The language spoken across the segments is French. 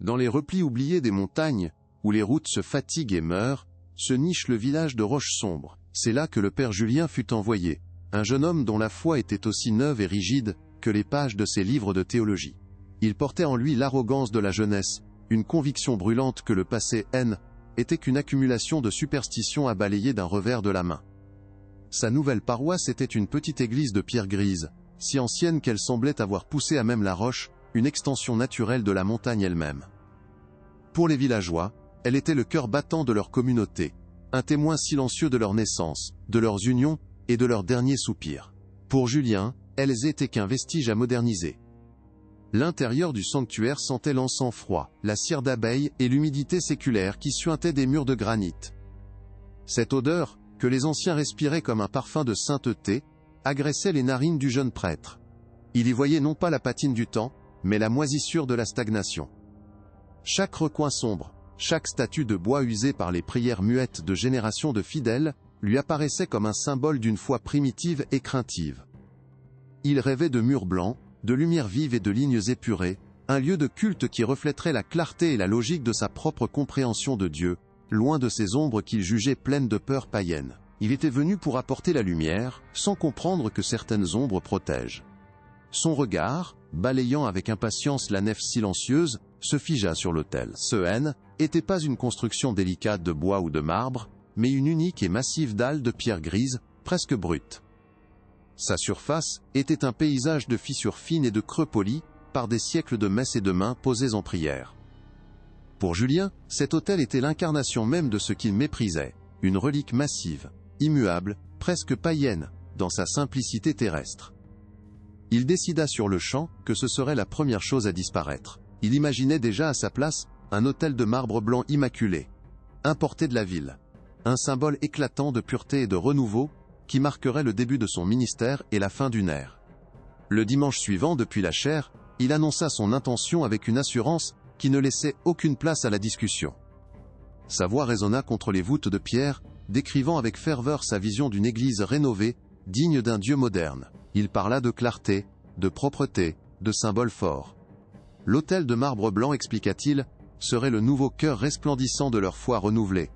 Dans les replis oubliés des montagnes, où les routes se fatiguent et meurent, se niche le village de Roche-Sombre. C'est là que le père Julien fut envoyé, un jeune homme dont la foi était aussi neuve et rigide que les pages de ses livres de théologie. Il portait en lui l'arrogance de la jeunesse, une conviction brûlante que le passé N était qu'une accumulation de superstitions à balayer d'un revers de la main. Sa nouvelle paroisse était une petite église de pierre grise, si ancienne qu'elle semblait avoir poussé à même la roche, une extension naturelle de la montagne elle-même. Pour les villageois, elle était le cœur battant de leur communauté, un témoin silencieux de leur naissance, de leurs unions et de leurs derniers soupirs. Pour Julien, elles étaient qu'un vestige à moderniser. L'intérieur du sanctuaire sentait l'encens froid, la cire d'abeille et l'humidité séculaire qui suintait des murs de granit. Cette odeur, que les anciens respiraient comme un parfum de sainteté, agressait les narines du jeune prêtre. Il y voyait non pas la patine du temps, mais la moisissure de la stagnation. Chaque recoin sombre, chaque statue de bois usée par les prières muettes de générations de fidèles, lui apparaissait comme un symbole d'une foi primitive et craintive. Il rêvait de murs blancs, de lumière vive et de lignes épurées, un lieu de culte qui reflèterait la clarté et la logique de sa propre compréhension de Dieu, loin de ces ombres qu'il jugeait pleines de peur païenne. Il était venu pour apporter la lumière, sans comprendre que certaines ombres protègent. Son regard, balayant avec impatience la nef silencieuse, se figea sur l'autel. Ce N n'était pas une construction délicate de bois ou de marbre, mais une unique et massive dalle de pierre grise, presque brute. Sa surface était un paysage de fissures fines et de creux polis, par des siècles de messes et de mains posées en prière. Pour Julien, cet autel était l'incarnation même de ce qu'il méprisait, une relique massive, immuable, presque païenne, dans sa simplicité terrestre. Il décida sur le champ que ce serait la première chose à disparaître. Il imaginait déjà à sa place un autel de marbre blanc immaculé, importé de la ville, un symbole éclatant de pureté et de renouveau, qui marquerait le début de son ministère et la fin d'une ère. Le dimanche suivant, depuis la chaire, il annonça son intention avec une assurance qui ne laissait aucune place à la discussion. Sa voix résonna contre les voûtes de pierre, décrivant avec ferveur sa vision d'une église rénovée, digne d'un Dieu moderne. Il parla de clarté, de propreté, de symboles forts. L'autel de marbre blanc, expliqua-t-il, serait le nouveau cœur resplendissant de leur foi renouvelée.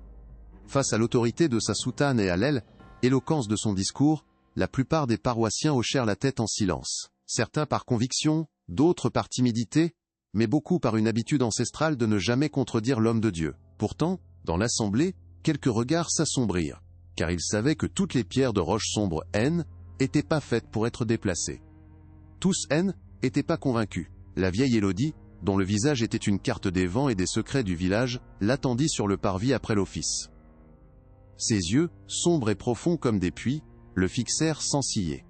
Face à l'autorité de sa soutane et à l'éloquence de son discours, la plupart des paroissiens hochèrent la tête en silence. Certains par conviction, d'autres par timidité, mais beaucoup par une habitude ancestrale de ne jamais contredire l'homme de Dieu. Pourtant, dans l'assemblée, quelques regards s'assombrirent, car ils savaient que toutes les pierres de Roche-Sombre N n'étaient pas faites pour être déplacées. Tous N n'étaient pas convaincus. La vieille Élodie, dont le visage était une carte des vents et des secrets du village, l'attendit sur le parvis après l'office. Ses yeux, sombres et profonds comme des puits, le fixèrent sans ciller.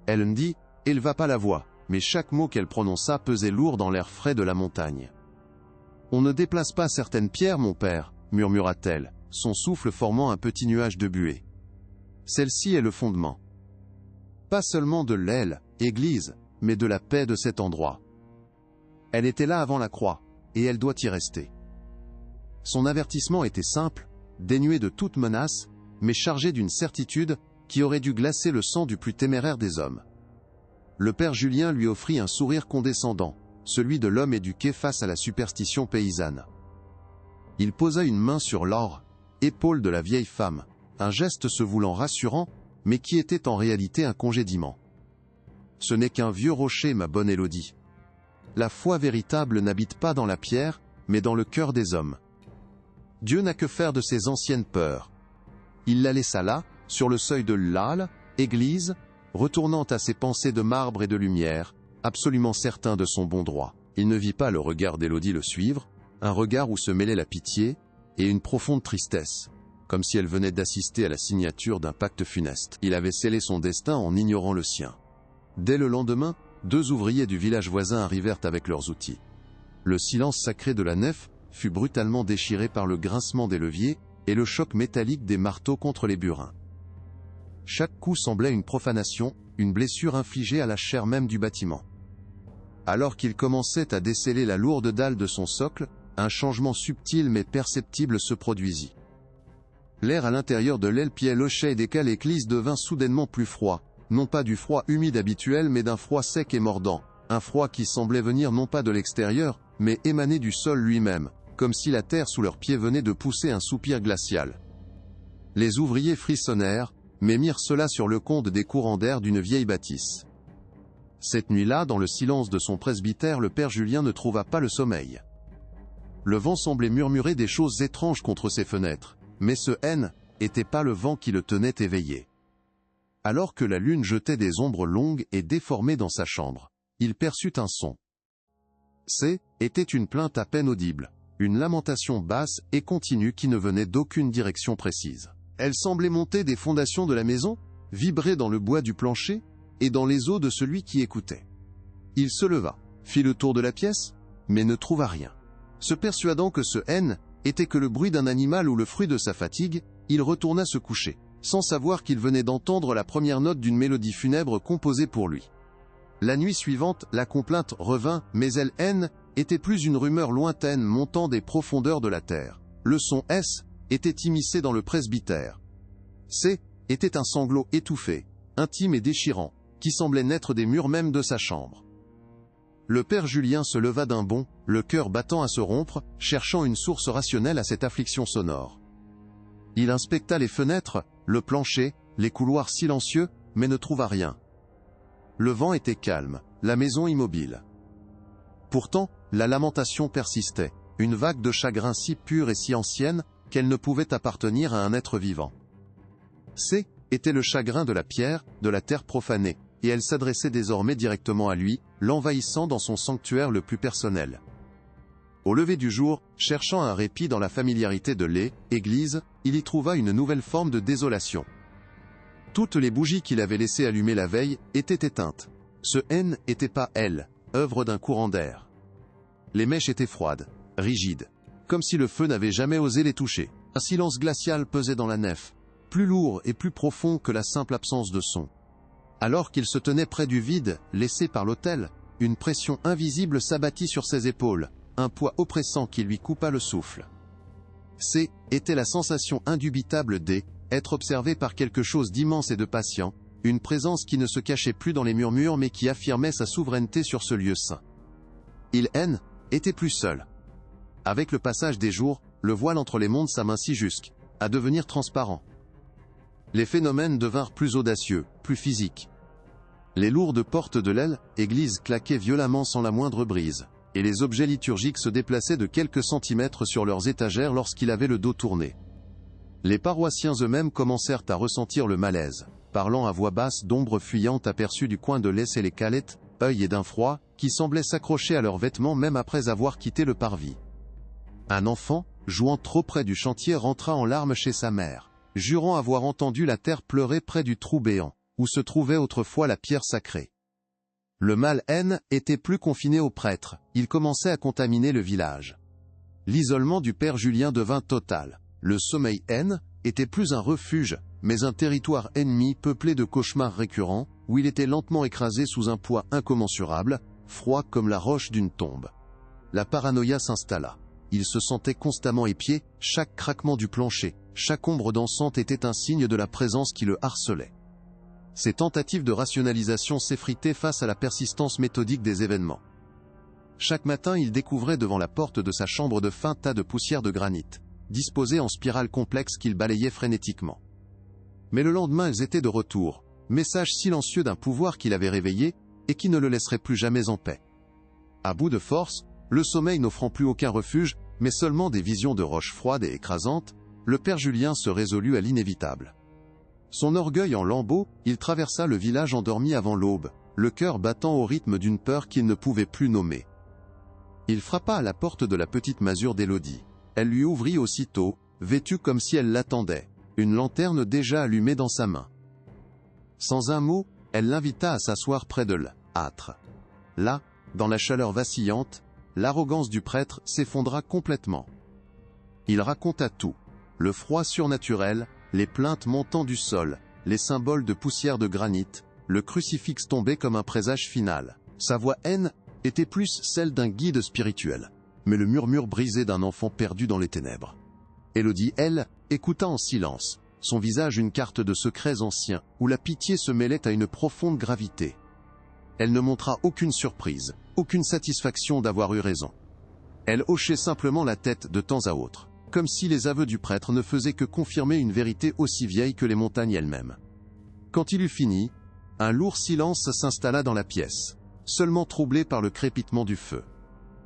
Elle dit, éleva pas la voix, mais chaque mot qu'elle prononça pesait lourd dans l'air frais de la montagne. « On ne déplace pas certaines pierres, mon père, murmura-t-elle, son souffle formant un petit nuage de buée. Celle-ci est le fondement. Pas seulement de l'aile, église, mais de la paix de cet endroit. Elle était là avant la croix, et elle doit y rester. » Son avertissement était simple, dénué de toute menace, mais chargé d'une certitude qui aurait dû glacer le sang du plus téméraire des hommes. Le père Julien lui offrit un sourire condescendant, celui de l'homme éduqué face à la superstition paysanne. Il posa une main sur l'or, épaule de la vieille femme, un geste se voulant rassurant, mais qui était en réalité un congédiement. « Ce n'est qu'un vieux rocher, ma bonne Élodie. La foi véritable n'habite pas dans la pierre, mais dans le cœur des hommes. Dieu n'a que faire de ses anciennes peurs. Il la laissa là, sur le seuil de l'âle, église, retournant à ses pensées de marbre et de lumière, absolument certain de son bon droit. Il ne vit pas le regard d'Élodie le suivre, un regard où se mêlait la pitié et une profonde tristesse, comme si elle venait d'assister à la signature d'un pacte funeste. Il avait scellé son destin en ignorant le sien. Dès le lendemain, 2 ouvriers du village voisin arrivèrent avec leurs outils. Le silence sacré de la nef fut brutalement déchiré par le grincement des leviers et le choc métallique des marteaux contre les burins. Chaque coup semblait une profanation, une blessure infligée à la chair même du bâtiment. Alors qu'il commençait à déceler la lourde dalle de son socle, un changement subtil mais perceptible se produisit. L'air à l'intérieur de l'aile pied hochait et desquels l'église devint soudainement plus froid, non pas du froid humide habituel mais d'un froid sec et mordant, un froid qui semblait venir non pas de l'extérieur, mais émanait du sol lui-même, comme si la terre sous leurs pieds venait de pousser un soupir glacial. Les ouvriers frissonnèrent, mais mirent cela sur le compte des courants d'air d'une vieille bâtisse. Cette nuit-là, dans le silence de son presbytère, le père Julien ne trouva pas le sommeil. Le vent semblait murmurer des choses étranges contre ses fenêtres, mais ce N n'était pas le vent qui le tenait éveillé. Alors que la lune jetait des ombres longues et déformées dans sa chambre, il perçut un son. Était une plainte à peine audible, une lamentation basse et continue qui ne venait d'aucune direction précise. Elle semblait monter des fondations de la maison, vibrer dans le bois du plancher, et dans les os de celui qui écoutait. Il se leva, fit le tour de la pièce, mais ne trouva rien. Se persuadant que ce N était que le bruit d'un animal ou le fruit de sa fatigue, il retourna se coucher, sans savoir qu'il venait d'entendre la première note d'une mélodie funèbre composée pour lui. La nuit suivante, la complainte revint, mais elle N était plus une rumeur lointaine montant des profondeurs de la terre. Le son S était immiscé dans le presbytère. Était un sanglot étouffé, intime et déchirant, qui semblait naître des murs même de sa chambre. Le père Julien se leva d'un bond, le cœur battant à se rompre, cherchant une source rationnelle à cette affliction sonore. Il inspecta les fenêtres, le plancher, les couloirs silencieux, mais ne trouva rien. Le vent était calme, la maison immobile. Pourtant, la lamentation persistait, une vague de chagrin si pure et si ancienne, qu'elle ne pouvait appartenir à un être vivant. Était le chagrin de la pierre, de la terre profanée, et elle s'adressait désormais directement à lui, l'envahissant dans son sanctuaire le plus personnel. Au lever du jour, cherchant un répit dans la familiarité de l'église, il y trouva une nouvelle forme de désolation. Toutes les bougies qu'il avait laissées allumer la veille étaient éteintes. Ce N n'était pas elle, œuvre d'un courant d'air. Les mèches étaient froides, rigides, comme si le feu n'avait jamais osé les toucher. Un silence glacial pesait dans la nef, plus lourd et plus profond que la simple absence de son. Alors qu'il se tenait près du vide, laissé par l'autel, une pression invisible s'abattit sur ses épaules, un poids oppressant qui lui coupa le souffle. Était la sensation indubitable d'être observé par quelque chose d'immense et de patient, une présence qui ne se cachait plus dans les murmures mais qui affirmait sa souveraineté sur ce lieu saint. Il était plus seul. Avec le passage des jours, le voile entre les mondes s'amincit jusqu'à devenir transparent. Les phénomènes devinrent plus audacieux, plus physiques. Les lourdes portes de l'église claquaient violemment sans la moindre brise, et les objets liturgiques se déplaçaient de quelques centimètres sur leurs étagères lorsqu'il avait le dos tourné. Les paroissiens eux-mêmes commencèrent à ressentir le malaise, parlant à voix basse d'ombres fuyantes aperçues du coin de l'ess et les calettes, œil et d'un froid, qui semblaient s'accrocher à leurs vêtements même après avoir quitté le parvis. Un enfant, jouant trop près du chantier, rentra en larmes chez sa mère, jurant avoir entendu la terre pleurer près du trou béant, où se trouvait autrefois la pierre sacrée. Le mal N était plus confiné aux prêtres, il commençait à contaminer le village. L'isolement du père Julien devint total. Le sommeil N était plus un refuge, mais un territoire ennemi peuplé de cauchemars récurrents, où il était lentement écrasé sous un poids incommensurable, froid comme la roche d'une tombe. La paranoïa s'installa. Il se sentait constamment épié, chaque craquement du plancher, chaque ombre dansante était un signe de la présence qui le harcelait. Ses tentatives de rationalisation s'effritaient face à la persistance méthodique des événements. Chaque matin, il découvrait devant la porte de sa chambre de fins tas de poussière de granit, disposés en spirales complexes qu'il balayait frénétiquement. Mais le lendemain, elles étaient de retour, message silencieux d'un pouvoir qui l'avait réveillé et qui ne le laisserait plus jamais en paix. À bout de force, le sommeil n'offrant plus aucun refuge, mais seulement des visions de roches froides et écrasantes, le père Julien se résolut à l'inévitable. Son orgueil en lambeaux, il traversa le village endormi avant l'aube, le cœur battant au rythme d'une peur qu'il ne pouvait plus nommer. Il frappa à la porte de la petite masure d'Élodie. Elle lui ouvrit aussitôt, vêtue comme si elle l'attendait, une lanterne déjà allumée dans sa main. Sans un mot, elle l'invita à s'asseoir près de l'âtre. Là, dans la chaleur vacillante, l'arrogance du prêtre s'effondra complètement. Il raconta tout, le froid surnaturel, les plaintes montant du sol, les symboles de poussière de granit, le crucifix tombé comme un présage final. Sa voix était plus celle d'un guide spirituel, mais le murmure brisé d'un enfant perdu dans les ténèbres. Élodie, elle, écouta en silence, son visage une carte de secrets anciens, où la pitié se mêlait à une profonde gravité. Elle ne montra aucune surprise, aucune satisfaction d'avoir eu raison. Elle hochait simplement la tête de temps à autre, comme si les aveux du prêtre ne faisaient que confirmer une vérité aussi vieille que les montagnes elles-mêmes. Quand il eut fini, un lourd silence s'installa dans la pièce, seulement troublé par le crépitement du feu.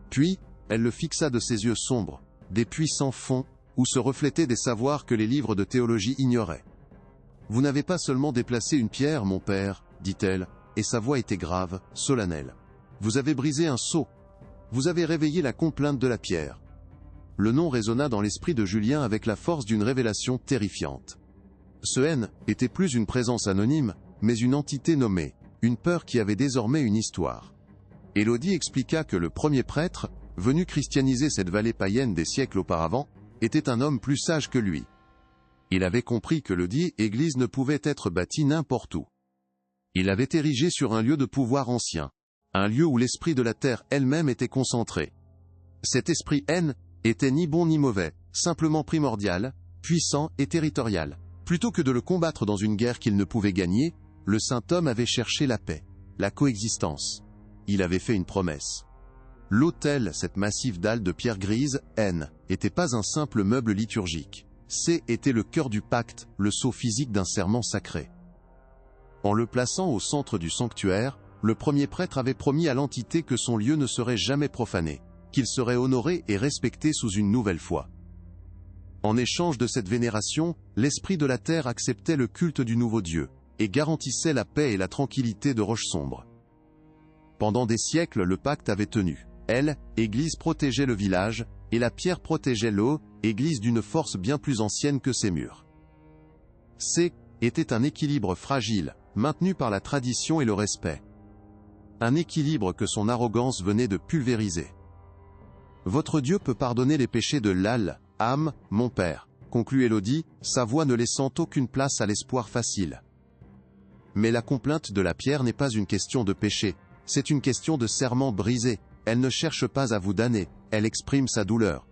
Puis, elle le fixa de ses yeux sombres, des puits sans fond, où se reflétaient des savoirs que les livres de théologie ignoraient. « Vous n'avez pas seulement déplacé une pierre, mon père, dit-elle, et sa voix était grave, solennelle. Vous avez brisé un seau. Vous avez réveillé la complainte de la pierre. » Le nom résonna dans l'esprit de Julien avec la force d'une révélation terrifiante. Ce N était plus une présence anonyme, mais une entité nommée, une peur qui avait désormais une histoire. Élodie expliqua que le premier prêtre, venu christianiser cette vallée païenne des siècles auparavant, était un homme plus sage que lui. Il avait compris que ledit église ne pouvait être bâtie n'importe où. Il l'avait érigée sur un lieu de pouvoir ancien, un lieu où l'esprit de la terre elle-même était concentré. Cet esprit N était ni bon ni mauvais, simplement primordial, puissant et territorial. Plutôt que de le combattre dans une guerre qu'il ne pouvait gagner, le saint homme avait cherché la paix, la coexistence. Il avait fait une promesse. L'autel, cette massive dalle de pierre grise, N, n'était pas un simple meuble liturgique. C était le cœur du pacte, le sceau physique d'un serment sacré. En le plaçant au centre du sanctuaire, le premier prêtre avait promis à l'entité que son lieu ne serait jamais profané, qu'il serait honoré et respecté sous une nouvelle foi. En échange de cette vénération, l'esprit de la terre acceptait le culte du nouveau Dieu, et garantissait la paix et la tranquillité de Rochesombre. Pendant des siècles le pacte avait tenu. Elle, Église protégeait le village, et la pierre protégeait l'eau, Église d'une force bien plus ancienne que ses murs. C était un équilibre fragile, maintenu par la tradition et le respect. Un équilibre que son arrogance venait de pulvériser. Votre Dieu peut pardonner les péchés de l'âme, mon père, conclut Élodie, sa voix ne laissant aucune place à l'espoir facile. Mais la complainte de la pierre n'est pas une question de péché, c'est une question de serment brisé, elle ne cherche pas à vous damner, elle exprime sa douleur.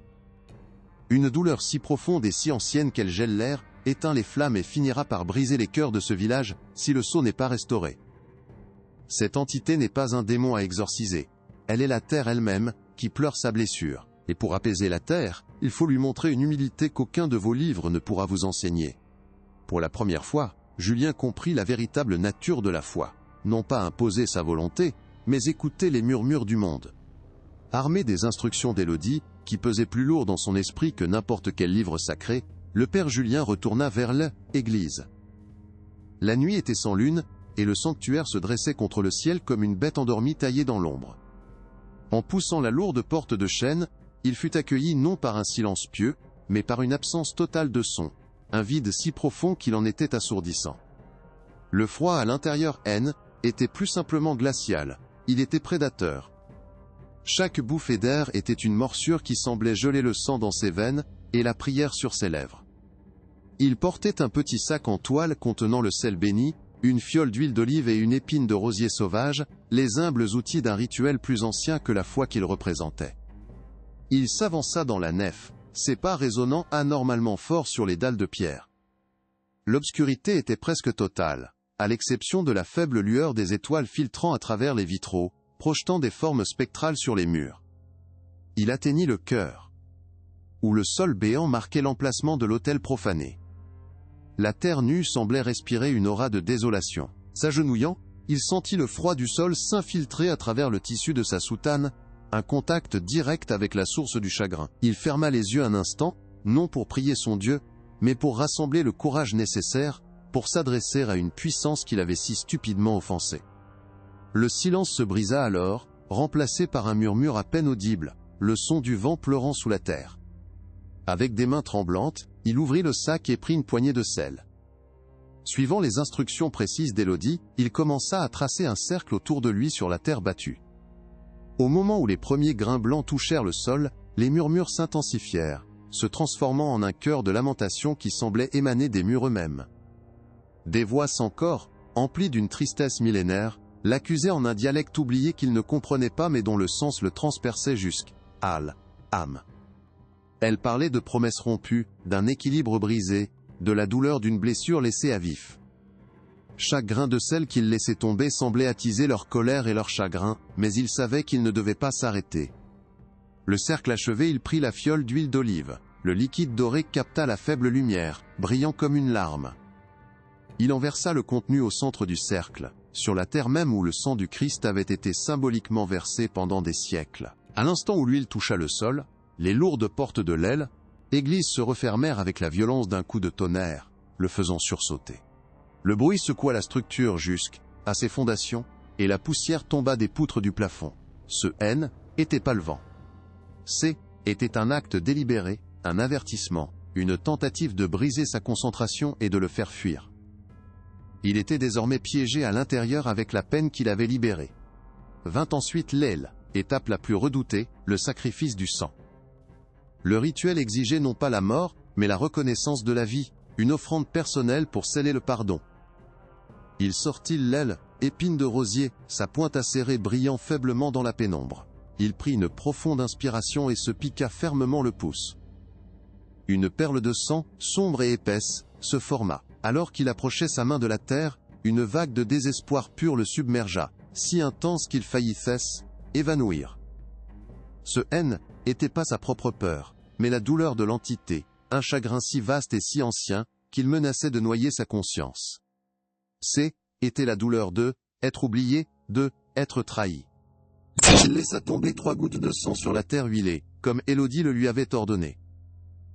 Une douleur si profonde et si ancienne qu'elle gèle l'air, éteint les flammes et finira par briser les cœurs de ce village, si le sceau n'est pas restauré. Cette entité n'est pas un démon à exorciser, elle est la terre elle-même, qui pleure sa blessure. Et pour apaiser la terre, il faut lui montrer une humilité qu'aucun de vos livres ne pourra vous enseigner. Pour la première fois, Julien comprit la véritable nature de la foi. Non pas imposer sa volonté, mais écouter les murmures du monde. Armé des instructions d'Élodie, qui pesaient plus lourd dans son esprit que n'importe quel livre sacré, le père Julien retourna vers l'église. La nuit était sans lune, et le sanctuaire se dressait contre le ciel comme une bête endormie taillée dans l'ombre. En poussant la lourde porte de chêne, il fut accueilli non par un silence pieux, mais par une absence totale de son, un vide si profond qu'il en était assourdissant. Le froid à l'intérieur N était plus simplement glacial, il était prédateur. Chaque bouffée d'air était une morsure qui semblait geler le sang dans ses veines, et la prière sur ses lèvres. Il portait un petit sac en toile contenant le sel béni, une fiole d'huile d'olive et une épine de rosier sauvage, les humbles outils d'un rituel plus ancien que la foi qu'il représentait. Il s'avança dans la nef, ses pas résonnant anormalement fort sur les dalles de pierre. L'obscurité était presque totale, à l'exception de la faible lueur des étoiles filtrant à travers les vitraux, projetant des formes spectrales sur les murs. Il atteignit le chœur, où le sol béant marquait l'emplacement de l'autel profané. La terre nue semblait respirer une aura de désolation. S'agenouillant, il sentit le froid du sol s'infiltrer à travers le tissu de sa soutane, un contact direct avec la source du chagrin. Il ferma les yeux un instant, non pour prier son Dieu, mais pour rassembler le courage nécessaire, pour s'adresser à une puissance qu'il avait si stupidement offensée. Le silence se brisa alors, remplacé par un murmure à peine audible, le son du vent pleurant sous la terre. Avec des mains tremblantes, il ouvrit le sac et prit une poignée de sel. Suivant les instructions précises d'Élodie, il commença à tracer un cercle autour de lui sur la terre battue. Au moment où les premiers grains blancs touchèrent le sol, les murmures s'intensifièrent, se transformant en un chœur de lamentation qui semblait émaner des murs eux-mêmes. Des voix sans corps, emplies d'une tristesse millénaire, l'accusaient en un dialecte oublié qu'il ne comprenait pas mais dont le sens le transperçait jusqu'à âme. Elle parlait de promesses rompues, d'un équilibre brisé, de la douleur d'une blessure laissée à vif. Chaque grain de sel qu'ils laissaient tomber semblait attiser leur colère et leur chagrin, mais ils savaient qu'ils ne devaient pas s'arrêter. Le cercle achevé, il prit la fiole d'huile d'olive. Le liquide doré capta la faible lumière, brillant comme une larme. Il en versa le contenu au centre du cercle, sur la terre même où le sang du Christ avait été symboliquement versé pendant des siècles. À l'instant où l'huile toucha le sol, les lourdes portes de l'aile, église se refermèrent avec la violence d'un coup de tonnerre, le faisant sursauter. Le bruit secoua la structure jusqu'à ses fondations, et la poussière tomba des poutres du plafond. Ce N était pas le vent. C était un acte délibéré, un avertissement, une tentative de briser sa concentration et de le faire fuir. Il était désormais piégé à l'intérieur avec la peine qu'il avait libérée. Vint ensuite l'aile, étape la plus redoutée, le sacrifice du sang. Le rituel exigeait non pas la mort, mais la reconnaissance de la vie, une offrande personnelle pour sceller le pardon. Il sortit l'aile, épine de rosier, sa pointe acérée brillant faiblement dans la pénombre. Il prit une profonde inspiration et se piqua fermement le pouce. Une perle de sang, sombre et épaisse, se forma. Alors qu'il approchait sa main de la terre, une vague de désespoir pur le submergea, si intense qu'il faillit évanouir. Ce N n'était pas sa propre peur, mais la douleur de l'entité, un chagrin si vaste et si ancien, qu'il menaçait de noyer sa conscience. C était la douleur de être oublié, de être trahi. Il laissa tomber 3 gouttes de sang sur la terre huilée, comme Élodie le lui avait ordonné.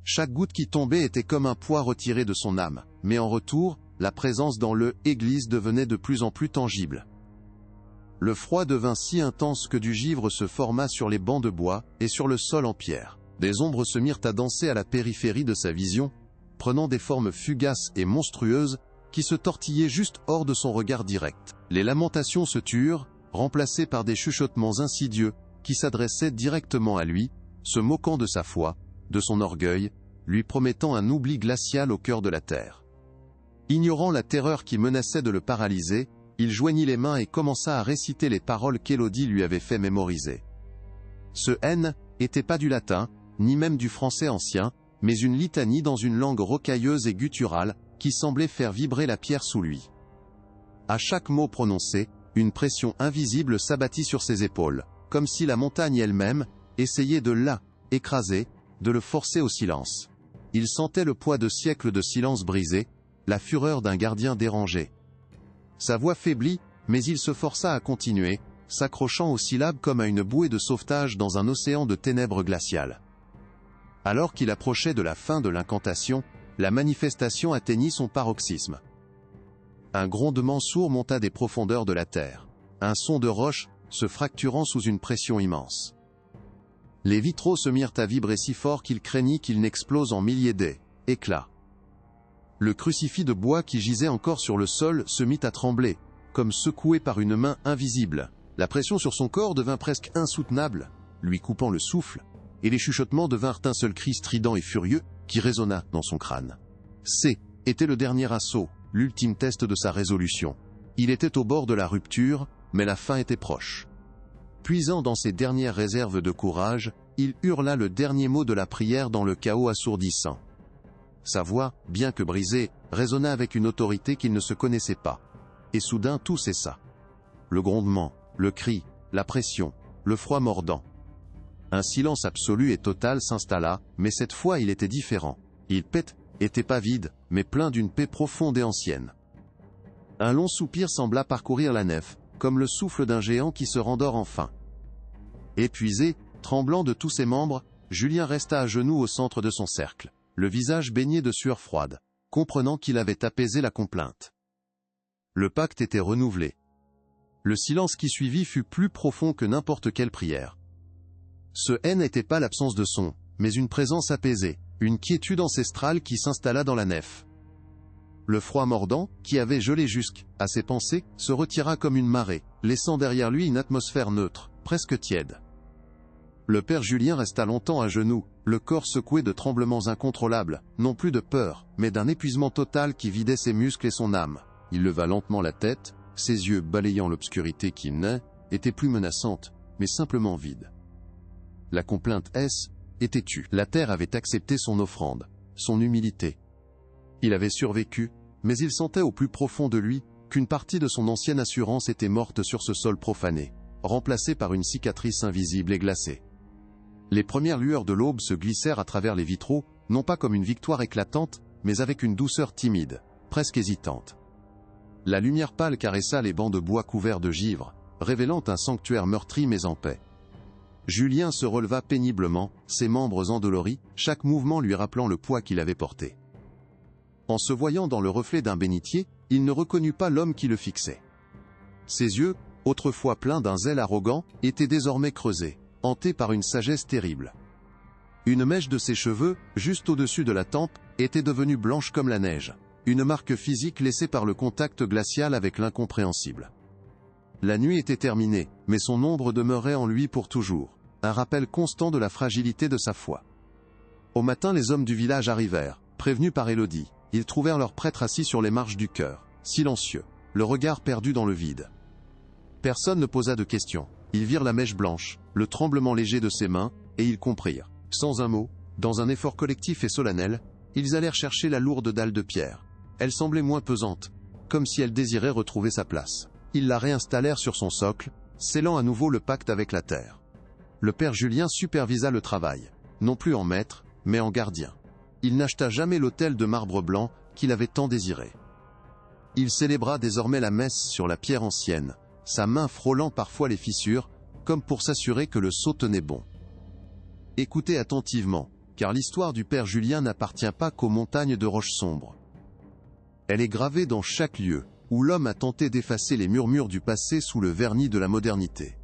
Chaque goutte qui tombait était comme un poids retiré de son âme, mais en retour, la présence dans l'église devenait de plus en plus tangible. Le froid devint si intense que du givre se forma sur les bancs de bois et sur le sol en pierre. Des ombres se mirent à danser à la périphérie de sa vision, prenant des formes fugaces et monstrueuses, qui se tortillaient juste hors de son regard direct. Les lamentations se turent, remplacées par des chuchotements insidieux, qui s'adressaient directement à lui, se moquant de sa foi, de son orgueil, lui promettant un oubli glacial au cœur de la terre. Ignorant la terreur qui menaçait de le paralyser, il joignit les mains et commença à réciter les paroles qu'Élodie lui avait fait mémoriser. Ce N n'était pas du latin, ni même du français ancien, mais une litanie dans une langue rocailleuse et gutturale, qui semblait faire vibrer la pierre sous lui. À chaque mot prononcé, une pression invisible s'abattit sur ses épaules, comme si la montagne elle-même essayait de écraser, de le forcer au silence. Il sentait le poids de siècles de silence brisé, la fureur d'un gardien dérangé. Sa voix faiblit, mais il se força à continuer, s'accrochant aux syllabes comme à une bouée de sauvetage dans un océan de ténèbres glaciales. Alors qu'il approchait de la fin de l'incantation, la manifestation atteignit son paroxysme. Un grondement sourd monta des profondeurs de la terre. Un son de roche, se fracturant sous une pression immense. Les vitraux se mirent à vibrer si fort qu'il craignit qu'ils n'explosent en milliers d'éclats. Le crucifix de bois qui gisait encore sur le sol se mit à trembler, comme secoué par une main invisible. La pression sur son corps devint presque insoutenable, lui coupant le souffle, et les chuchotements devinrent un seul cri strident et furieux, qui résonna dans son crâne. C était le dernier assaut, l'ultime test de sa résolution. Il était au bord de la rupture, mais la fin était proche. Puisant dans ses dernières réserves de courage, il hurla le dernier mot de la prière dans le chaos assourdissant. Sa voix, bien que brisée, résonna avec une autorité qu'il ne se connaissait pas. Et soudain tout cessa. Le grondement, le cri, la pression, le froid mordant. Un silence absolu et total s'installa, mais cette fois il était différent. Il était pas vide, mais plein d'une paix profonde et ancienne. Un long soupir sembla parcourir la nef, comme le souffle d'un géant qui se rendort enfin. Épuisé, tremblant de tous ses membres, Julien resta à genoux au centre de son cercle, le visage baigné de sueur froide, comprenant qu'il avait apaisé la complainte. Le pacte était renouvelé. Le silence qui suivit fut plus profond que n'importe quelle prière. Ce N n'était pas l'absence de son, mais une présence apaisée, une quiétude ancestrale qui s'installa dans la nef. Le froid mordant, qui avait gelé jusqu'à ses pensées, se retira comme une marée, laissant derrière lui une atmosphère neutre, presque tiède. Le père Julien resta longtemps à genoux, le corps secoué de tremblements incontrôlables, non plus de peur, mais d'un épuisement total qui vidait ses muscles et son âme. Il leva lentement la tête, ses yeux balayant l'obscurité qui était plus menaçante, mais simplement vide. La complainte était tue. La terre avait accepté son offrande, son humilité. Il avait survécu, mais il sentait au plus profond de lui qu'une partie de son ancienne assurance était morte sur ce sol profané, remplacée par une cicatrice invisible et glacée. Les premières lueurs de l'aube se glissèrent à travers les vitraux, non pas comme une victoire éclatante, mais avec une douceur timide, presque hésitante. La lumière pâle caressa les bancs de bois couverts de givre, révélant un sanctuaire meurtri mais en paix. Julien se releva péniblement, ses membres endoloris, chaque mouvement lui rappelant le poids qu'il avait porté. En se voyant dans le reflet d'un bénitier, il ne reconnut pas l'homme qui le fixait. Ses yeux, autrefois pleins d'un zèle arrogant, étaient désormais creusés, hantés par une sagesse terrible. Une mèche de ses cheveux, juste au-dessus de la tempe, était devenue blanche comme la neige, une marque physique laissée par le contact glacial avec l'incompréhensible. La nuit était terminée, mais son ombre demeurait en lui pour toujours, un rappel constant de la fragilité de sa foi. Au matin, les hommes du village arrivèrent, prévenus par Élodie. Ils trouvèrent leur prêtre assis sur les marches du chœur, silencieux, le regard perdu dans le vide. Personne ne posa de questions. Ils virent la mèche blanche, le tremblement léger de ses mains, et ils comprirent. Sans un mot, dans un effort collectif et solennel, ils allèrent chercher la lourde dalle de pierre. Elle semblait moins pesante, comme si elle désirait retrouver sa place. Ils la réinstallèrent sur son socle, scellant à nouveau le pacte avec la terre. Le père Julien supervisa le travail, non plus en maître, mais en gardien. Il n'acheta jamais l'autel de marbre blanc qu'il avait tant désiré. Il célébra désormais la messe sur la pierre ancienne, sa main frôlant parfois les fissures, comme pour s'assurer que le sceau tenait bon. Écoutez attentivement, car l'histoire du père Julien n'appartient pas qu'aux montagnes de roches sombres. Elle est gravée dans chaque lieu, où l'homme a tenté d'effacer les murmures du passé sous le vernis de la modernité.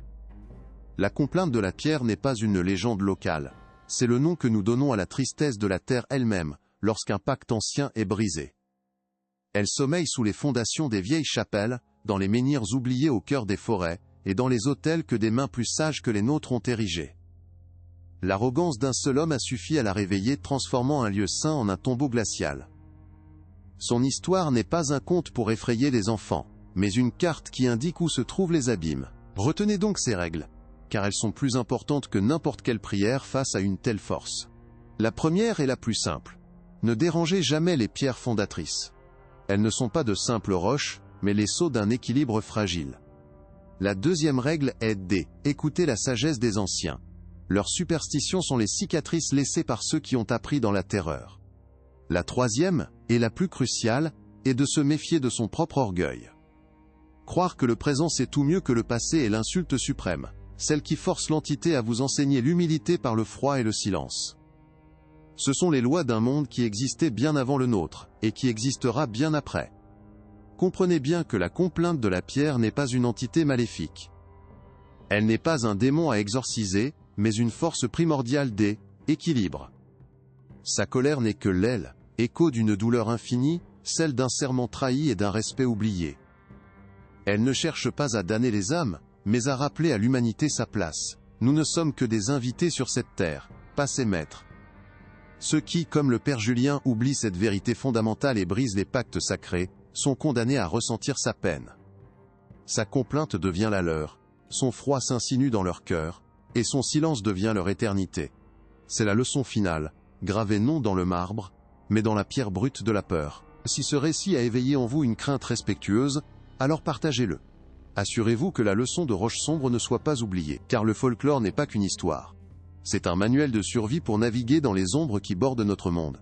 La complainte de la pierre n'est pas une légende locale. C'est le nom que nous donnons à la tristesse de la terre elle-même, lorsqu'un pacte ancien est brisé. Elle sommeille sous les fondations des vieilles chapelles, dans les menhirs oubliés au cœur des forêts, et dans les autels que des mains plus sages que les nôtres ont érigés. L'arrogance d'un seul homme a suffi à la réveiller, transformant un lieu saint en un tombeau glacial. Son histoire n'est pas un conte pour effrayer les enfants, mais une carte qui indique où se trouvent les abîmes. Retenez donc ces règles, car elles sont plus importantes que n'importe quelle prière face à une telle force. La première est la plus simple. Ne dérangez jamais les pierres fondatrices. Elles ne sont pas de simples roches, mais les sceaux d'un équilibre fragile. La deuxième règle est d'écouter la sagesse des anciens. Leurs superstitions sont les cicatrices laissées par ceux qui ont appris dans la terreur. La troisième, et la plus cruciale, est de se méfier de son propre orgueil. Croire que le présent sait tout mieux que le passé est l'insulte suprême, celle qui force l'entité à vous enseigner l'humilité par le froid et le silence. Ce sont les lois d'un monde qui existait bien avant le nôtre, et qui existera bien après. Comprenez bien que la complainte de la pierre n'est pas une entité maléfique. Elle n'est pas un démon à exorciser, mais une force primordiale d'équilibre. Sa colère n'est que l'aile, écho d'une douleur infinie, celle d'un serment trahi et d'un respect oublié. Elle ne cherche pas à damner les âmes, mais à rappeler à l'humanité sa place. Nous ne sommes que des invités sur cette terre, pas ses maîtres. Ceux qui, comme le père Julien, oublient cette vérité fondamentale et brisent les pactes sacrés, sont condamnés à ressentir sa peine. Sa complainte devient la leur, son froid s'insinue dans leur cœur, et son silence devient leur éternité. C'est la leçon finale, gravée non dans le marbre, mais dans la pierre brute de la peur. Si ce récit a éveillé en vous une crainte respectueuse, alors partagez-le. Assurez-vous que la leçon de Roche Sombre ne soit pas oubliée, car le folklore n'est pas qu'une histoire. C'est un manuel de survie pour naviguer dans les ombres qui bordent notre monde.